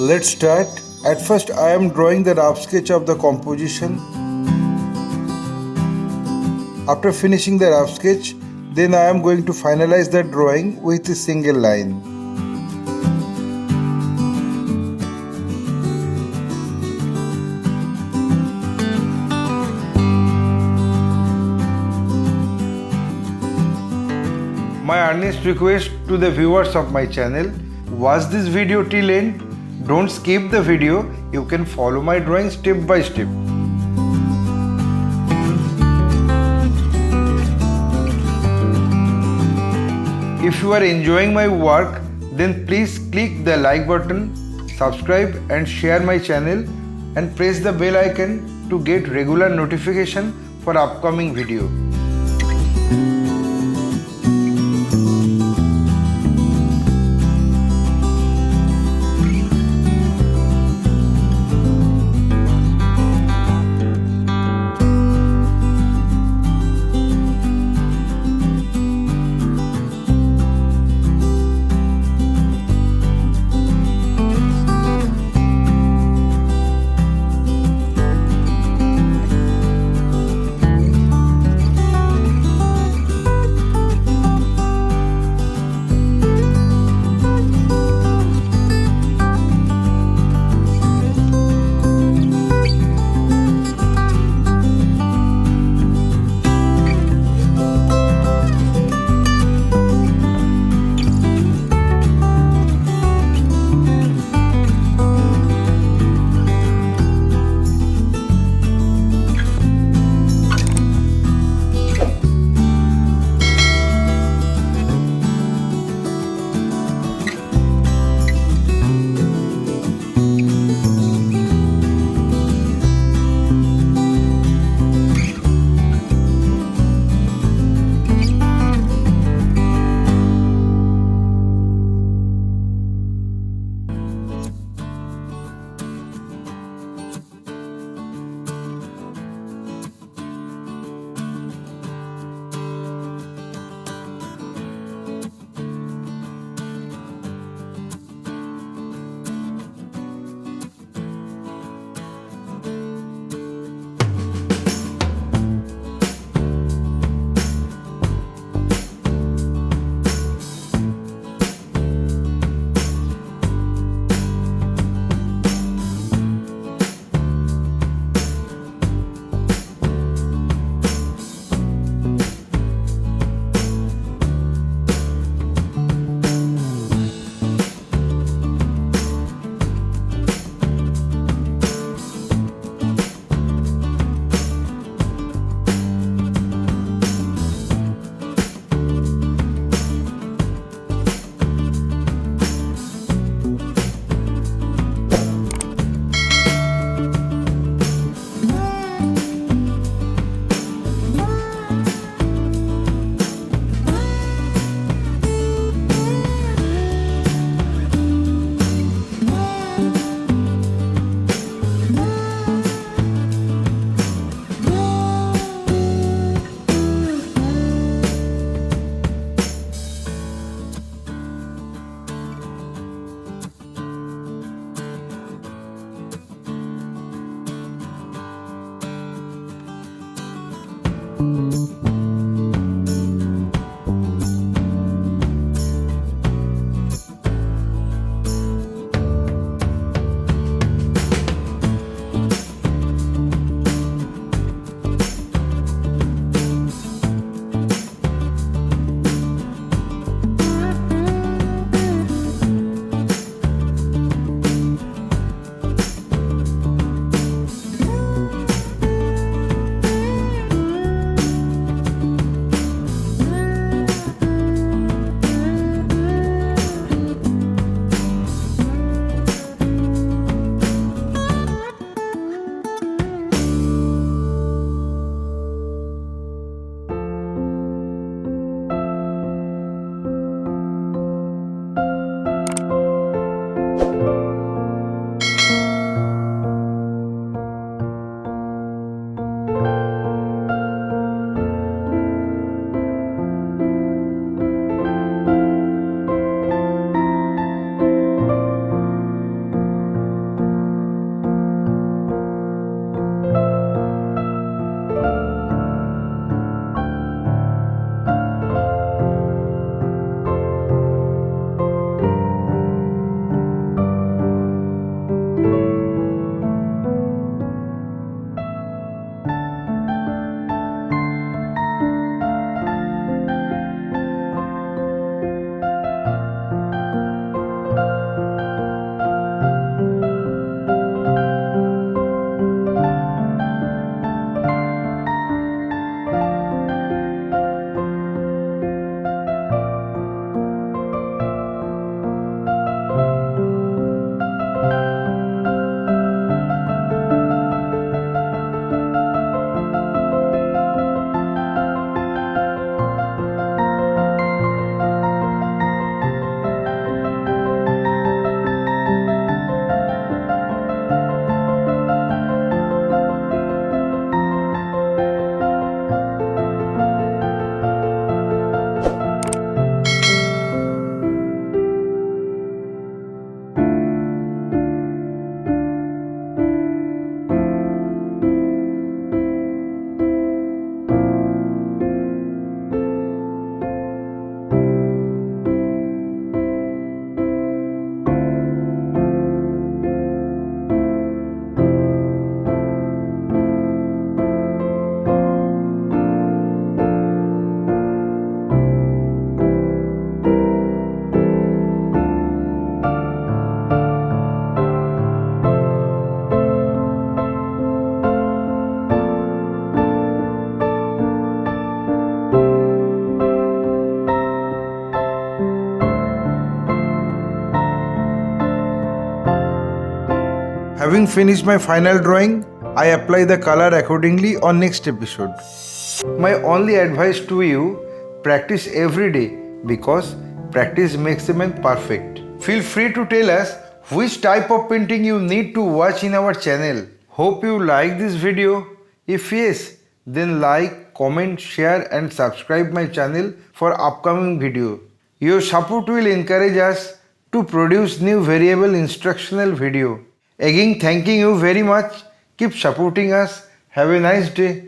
Let's start. At first I am drawing the rough sketch of the composition. After finishing the rough sketch, then I am going to finalize the drawing with a single line. My earnest request to the viewers of my channel, watch this video till end. Don't skip the video. You can follow my drawing step by step. If you are enjoying my work, then please click the like button, subscribe and share my channel and press the bell icon to get regular notification for upcoming video. Having finished my final drawing, I apply the color accordingly on next episode. My only advice to you, practice every day because practice makes a man perfect. Feel free to tell us which type of painting you need to watch in our channel. Hope you like this video. If yes, then like, comment, share and subscribe my channel for upcoming video. Your support will encourage us to produce new variable instructional video. Again, thanking you very much. Keep supporting us. Have a nice day.